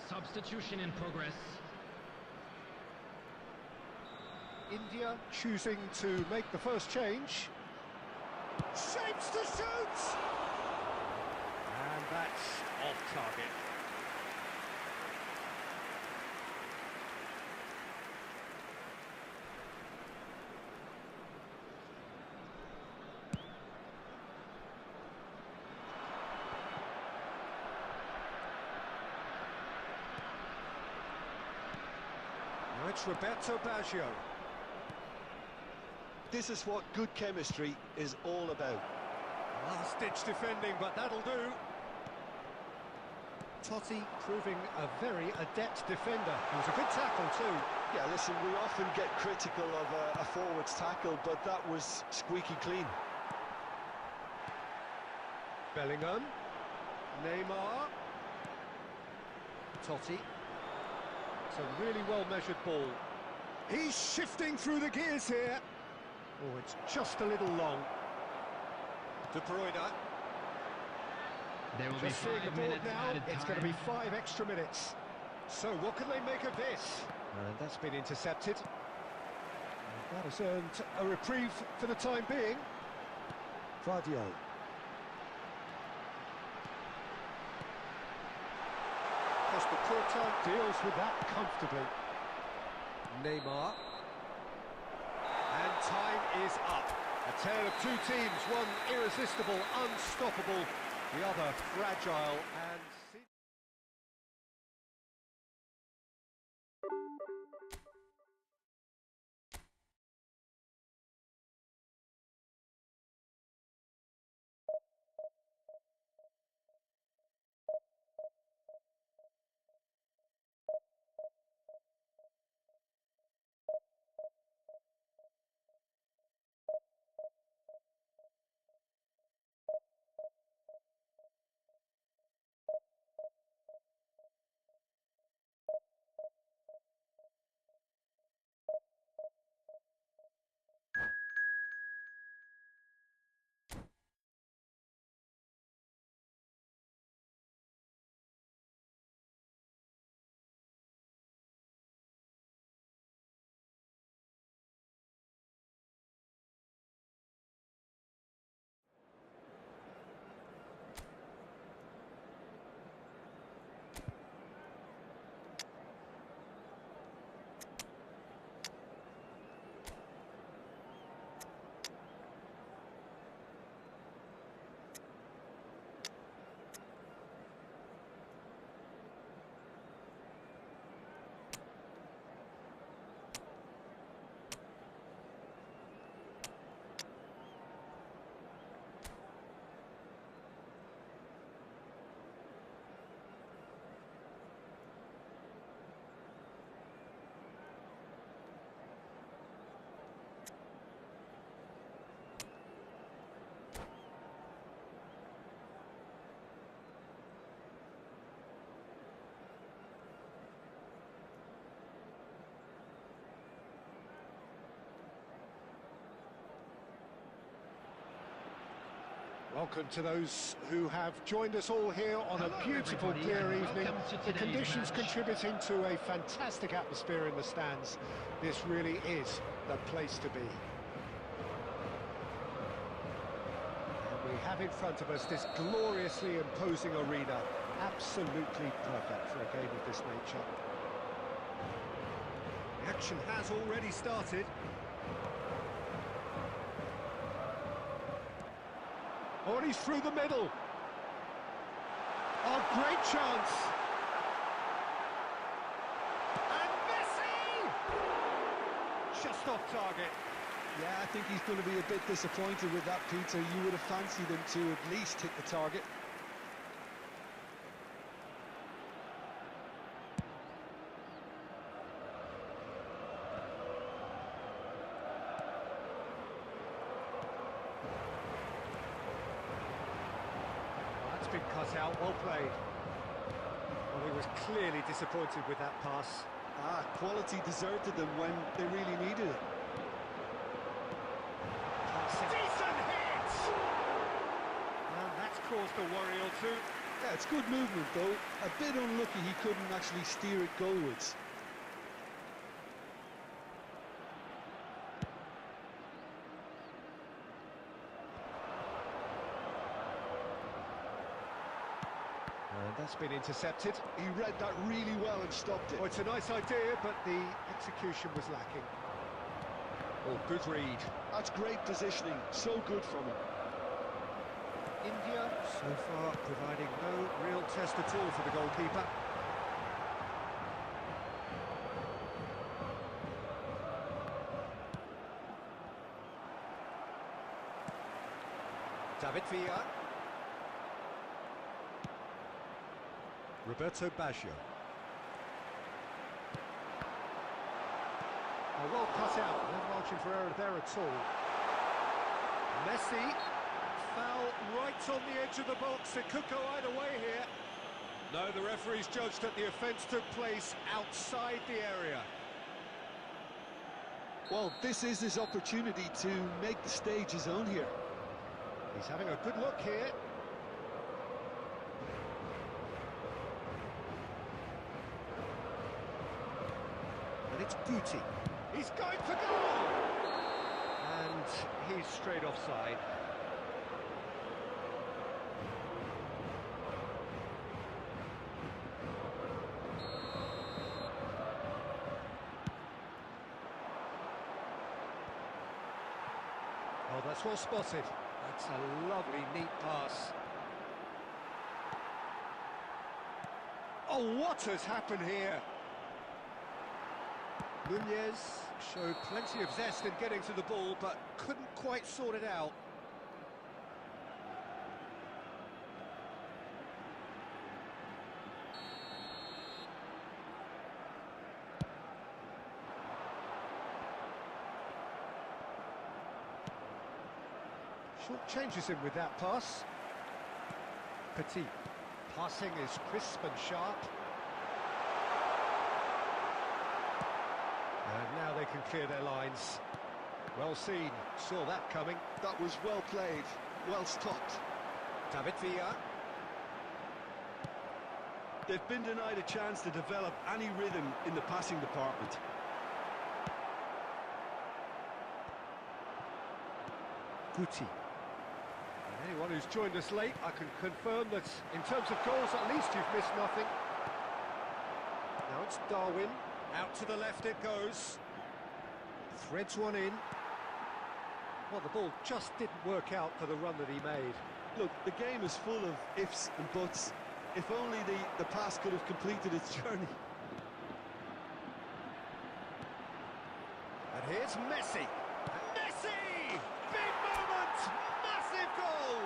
Substitution in progress. India choosing to make the first change. Shapes to shoot! And that's off target. Now it's Roberto Baggio. This is what good chemistry is all about. Last-ditch defending, but that'll do. Totti proving a very adept defender. It was a good tackle too. Yeah, listen, we often get critical of a forward's tackle, but that was squeaky clean. Bellingham. Neymar. Totti. It's a really well-measured ball. He's shifting through the gears here. Oh, it's just a little long. De Bruyne. There will Just be seeing the 5 board minutes now, added it's time. going to be 5 extra minutes. So what can they make of this? And that's been intercepted. And that has earned a reprieve for the time being. Vardio. Costa deals with that comfortably. Neymar. And time is up. A tale of two teams, one irresistible, unstoppable, the other fragile and... Welcome to those who have joined us all here on a beautiful, clear evening. The conditions contributing to a fantastic atmosphere in the stands. This really is the place to be. And we have in front of us this gloriously imposing arena. Absolutely perfect for a game of this nature. The action has already started. Oh, and he's through the middle. Oh, great chance. And Messi! Just off target. Yeah, I think he's going to be a bit disappointed with that, Peter. You would have fancied him to at least hit the target. Been cut out, well played. Well, he was clearly disappointed with that pass. Quality deserted them when they really needed it. Decent hit! And that's caused a worry or two. Yeah, it's good movement though. A bit unlucky he couldn't actually steer it goalwards. And that's been intercepted. He read that really well and stopped it. Oh, it's a nice idea, but the execution was lacking. Oh, good read. That's great positioning. So good from him. India, so far, providing no real test at all for the goalkeeper. David Villa. Roberto Baggio. Oh, well cut out, no margin for error there at all. Messi, foul right on the edge of the box, it could go either way here. No, the referee's judged that the offence took place outside the area. Well, this is his opportunity to make the stage his own here. He's having a good look here. And it's Guti. He's going for goal! And he's straight offside. Oh, that's well spotted. That's a lovely, neat pass. Oh, what has happened here? Nunez showed plenty of zest in getting to the ball, but couldn't quite sort it out. Short changes him with that pass. Petit. Passing is crisp and sharp. And now they can clear their lines. Well seen, saw that coming. That was well played, well stopped. David Villa. They've been denied a chance to develop any rhythm in the passing department. Guti. Anyone who's joined us late, I can confirm that in terms of goals, at least you've missed nothing. Now it's Darwin. Out to the left it goes. Threads one in. Well, the ball just didn't work out for the run that he made. Look, the game is full of ifs and buts. If only the pass could have completed its journey. And here's Messi. Messi! Big moment! Massive goal!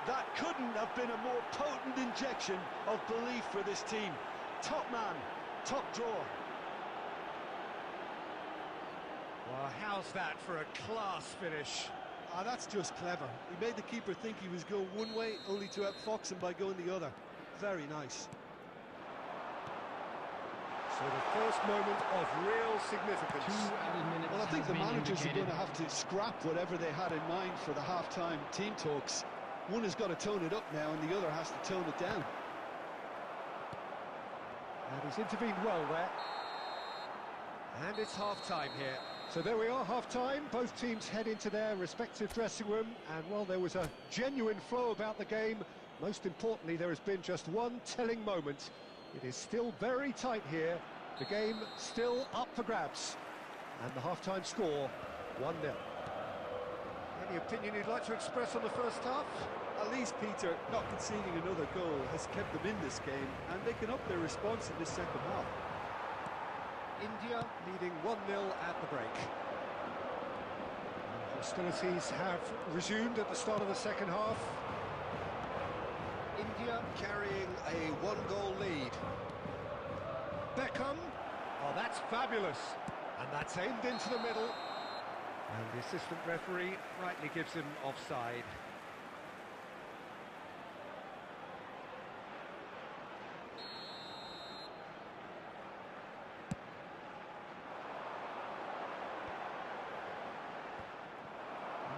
That couldn't have been a more potent injection of belief for this team. Top man, top draw. Well, how's that for a class finish? Ah, that's just clever. He made the keeper think he was going one way, only to outfox him by going the other. Very nice. So the first moment of real significance. 2 added minutes. Well, I think has the been managers are indicated. going to have to scrap whatever they had in mind for the half-time team talks. One has got to tone it up now, and the other has to tone it down. And he's intervened well there. And it's half-time here. So there we are, half-time. Both teams head into their respective dressing room. And while there was a genuine flow about the game, most importantly, there has been just one telling moment. It is still very tight here. The game still up for grabs. And the half-time score, 1-0. Any opinion you'd like to express on the first half? At least, Peter, not conceding another goal has kept them in this game, and they can up their response in this second half. India leading 1-0 at the break. Hostilities have resumed at the start of the second half. India carrying a one-goal lead. Beckham. Oh, that's fabulous. And that's aimed into the middle. And the assistant referee rightly gives him offside.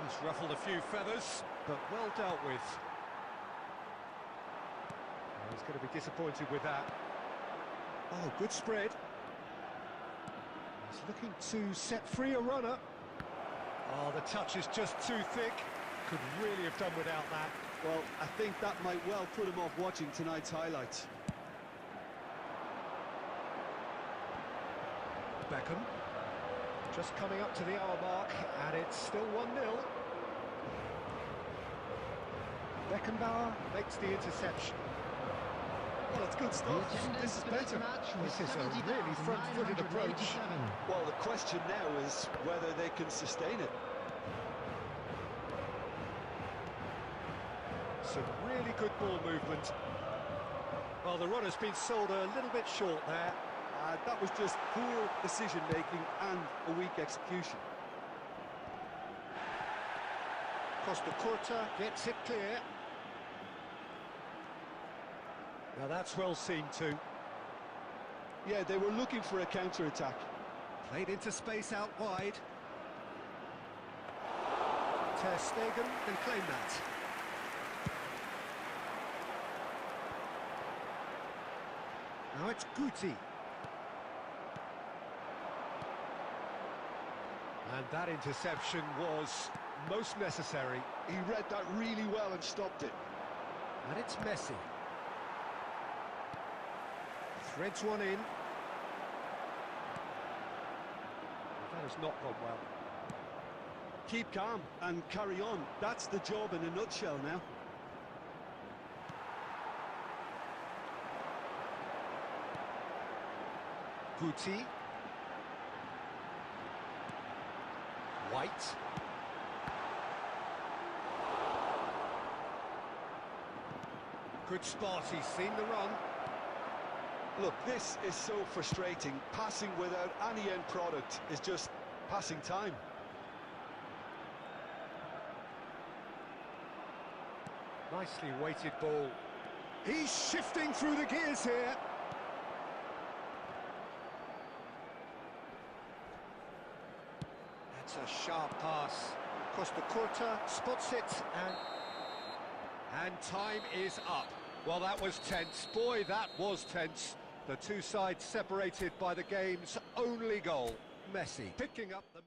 He's ruffled a few feathers, but well dealt with. He's going to be disappointed with that. Oh, good spread. He's looking to set free a runner. Oh, the touch is just too thick. Could really have done without that. Well, I think that might well put him off watching tonight's highlights. Beckham. Just coming up to the hour mark, and it's still 1-0. Beckenbauer makes the interception. Well, it's good stuff. This is better. This is a really front-footed approach. Well, the question now is whether they can sustain it. Some really good ball movement. Well, the runner's been sold a little bit short there. That was just poor decision-making and a weak execution. Costa Curta gets it clear. Now that's well seen too. Yeah, they were looking for a counter-attack. Played into space out wide. Ter Stegen can claim that. Now it's Guti. And that interception was most necessary. He read that really well and stopped it. And it's Messi. Threads one in. That has not gone well. Keep calm and carry on. That's the job in a nutshell now. Guti. White. Good spot, he's seen the run. Look, this is so frustrating. Passing without any end product is just passing time. Nicely weighted ball. He's shifting through the gears here. That's a sharp pass. Costa Curta spots it, and time is up. Well, that was tense. Boy, that was tense. The two sides separated by the game's only goal. Messi picking up the...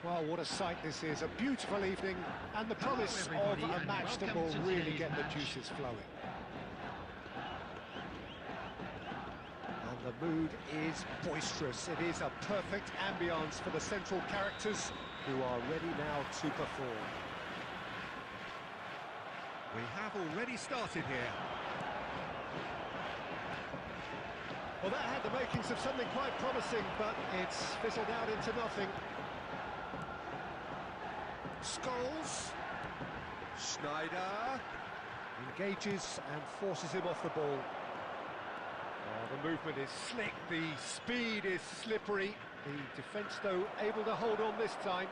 Well, what a sight this is. A beautiful evening and the promise of a match that will really get the juices flowing. And the mood is boisterous. It is a perfect ambience for the central characters who are ready now to perform. We have already started here. Well, that had the makings of something quite promising, but it's fizzled out into nothing. Scholes. Schneider engages and forces him off the ball. Oh, the movement is slick, the speed is slippery. The defence, though, able to hold on this time.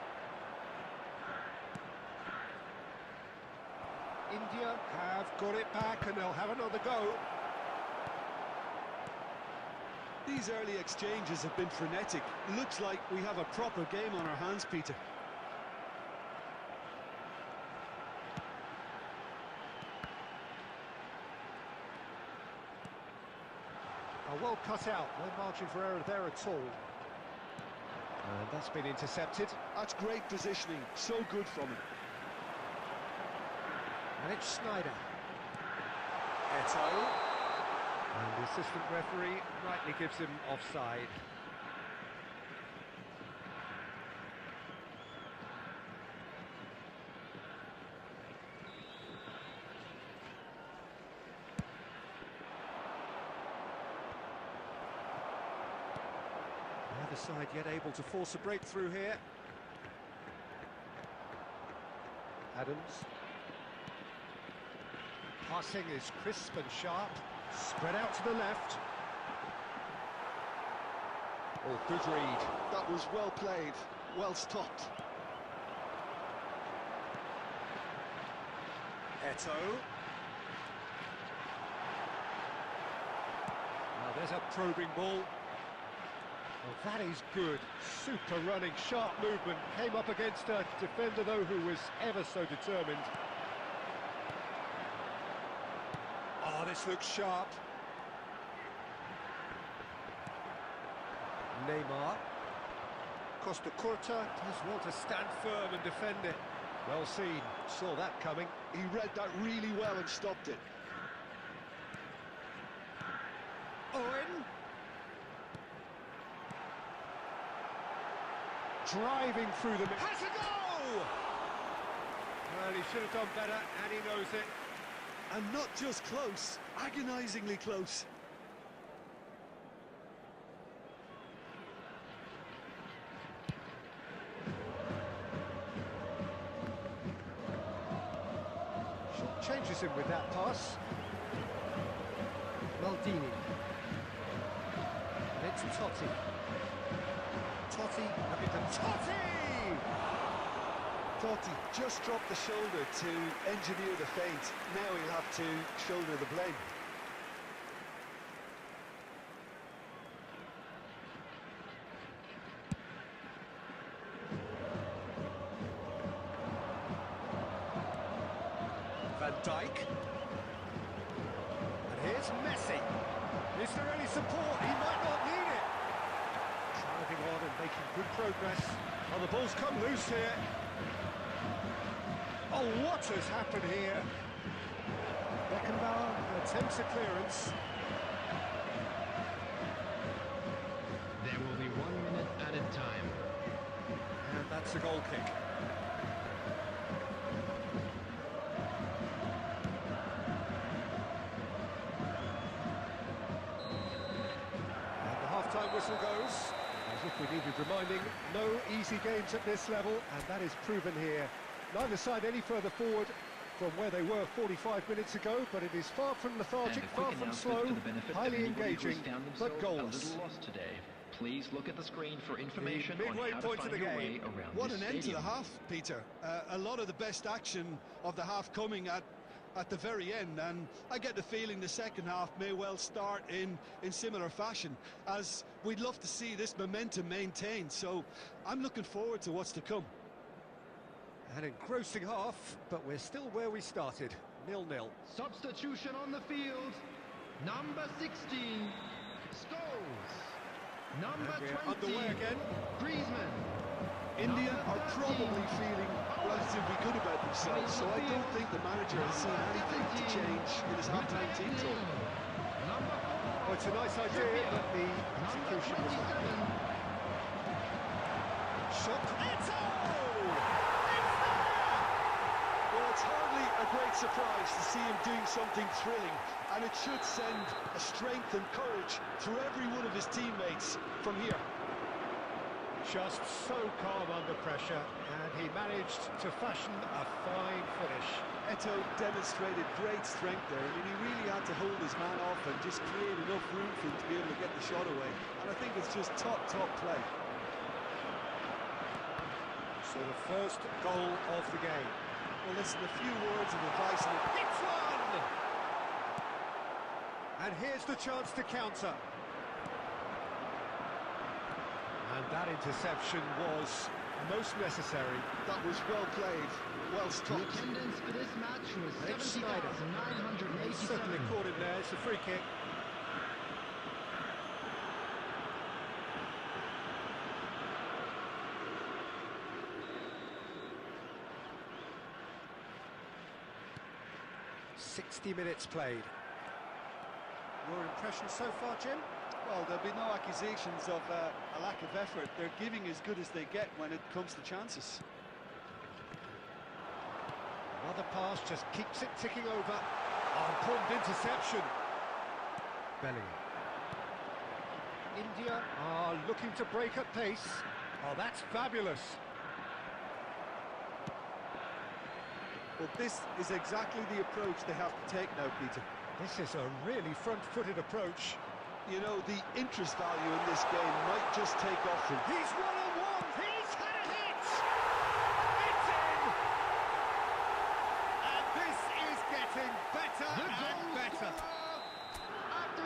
India have got it back and they'll have another go. These early exchanges have been frenetic. Looks like we have a proper game on our hands, Peter. Well cut out, no margin for error there at all. And that's been intercepted. That's great positioning, so good from him. And it's Schneider. Eto. And the assistant referee rightly gives him offside. Neither side yet able to force a breakthrough here. Adams. Passing is crisp and sharp. Spread out to the left. Oh, good read. That was well played, well stopped. Eto. Now there's a probing ball. Well, that is good. Super running, sharp movement. Came up against a defender, though, who was ever so determined. Oh, this looks sharp. Neymar. Costa Curta does want to stand firm and defend it. Well seen. Saw that coming. He read that really well and stopped it. Owen. Driving through the... Has a go! Well, he should have done better, and he knows it. And not just close, agonisingly close. Changes him with that pass. Maldini. And it's Totti. Totti, looking to Totti! Totti just dropped the shoulder to engineer the feint. Now he'll have to shoulder the blame. Van Dijk. And here's Messi. Is there any support? He might not need it. Driving on and making good progress. Oh, the ball's come loose here. Oh, what has happened here? Beckenbauer attempts a clearance. There will be 1 minute added time. And that's a goal kick. Half-time whistle goes, as if we needed reminding, no easy games at this level, and that is proven here. Neither side any further forward from where they were 45 minutes ago, but it is far from lethargic, far from slow, highly engaging, but goals. Today. Please look at the screen for information The on midway how to point of find the your game. way around What this an end to stadium. the half, Peter. A lot of the best action of the half coming at the very end, and I get the feeling the second half may well start in similar fashion, as we'd love to see this momentum maintained, so I'm looking forward to what's to come. An engrossing half, but we're still where we started, 0-0. Substitution on the field. Number 16, Scholes. Number And 20, we're underway again. Griezmann. India Number are 13, probably feeling relatively good about themselves, so I don't think the manager has seen anything to change in his half-time team talk. Number 4, Oh, it's a nice idea, but the execution was not good. Shot. Eto! Well, it's hardly a great surprise to see him doing something thrilling, and it should send a strength and courage through every one of his teammates from here. Just so calm under pressure, and he managed to fashion a fine finish. Eto demonstrated great strength there. I mean, he really had to hold his man off and just create enough room for him to be able to get the shot away. And I think it's just top play. So the first goal of the game. Well, listen, a few words of advice. Hits one! And here's the chance to counter. And that interception was most necessary. That was well played, well The stopped. attendance for this match was Alex Snyder. 70,987. Certainly caught him there, it's a free kick. "60 minutes played." Your impression so far, Jim? Well, there'll be no accusations of a lack of effort. They're giving as good as they get when it comes to chances. Another pass just keeps it ticking over. Oh, important interception. Bellingham. India are looking to break at pace. Oh, that's fabulous. Well, this is exactly the approach they have to take now, Peter. This is a really front-footed approach. You know, the interest value in this game might just take off from... He's one-on-one! He's had a hit! It's in! And this is getting better and better.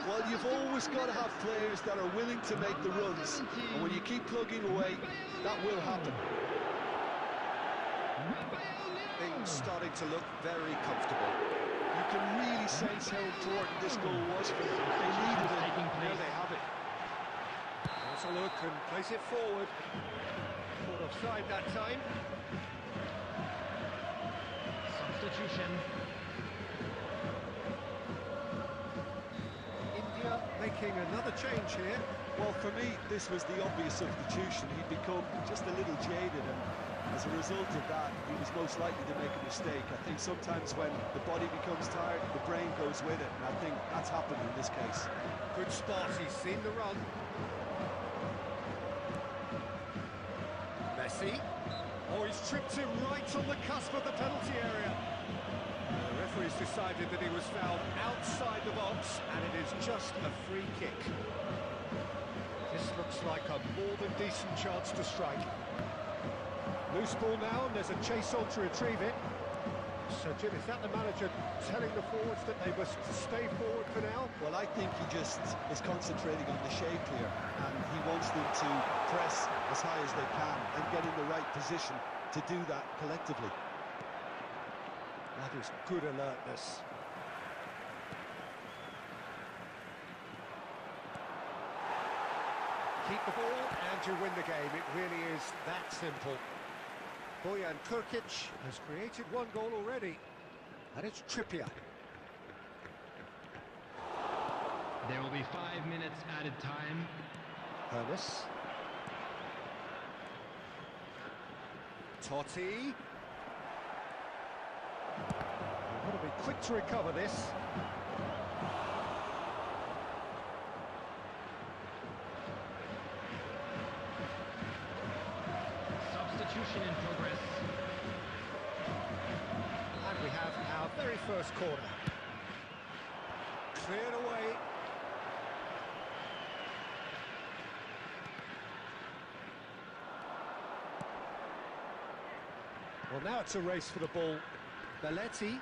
Well, you've always got to have players that are willing to make the runs. And when you keep plugging away, that will happen. Things starting to look very comfortable. You can really sense how important this goal was for them. They needed it, now they have it. Has a look and plays it forward. Caught offside that time. Substitution. India making another change here. Well, for me, this was the obvious substitution. He'd become just a little jaded, and as a result of that, he was most likely to make a mistake. I think sometimes when the body becomes tired, the brain goes with it, and I think that's happened in this case. Good spot, he's seen the run. Messi. Oh, he's tripped him right on the cusp of the penalty area. The referee's decided that he was fouled outside the box, and it is just a free kick. This looks like a more than decent chance to strike. Loose ball now, and there's a chase on to retrieve it. So, Jim, is that the manager telling the forwards that they must stay forward for now? Well, I think he just is concentrating on the shape here, and he wants them to press as high as they can and get in the right position to do that collectively. That is good alertness. Keep the ball and you win the game. It really is that simple. Bojan Krkic has created one goal already, and it's Trippier. There will be 5 minutes added time. Hermes. Totti. They've got to be quick to recover this. Substitution in progress. And we have our very first corner. Cleared away. Well, now it's a race for the ball. Belletti.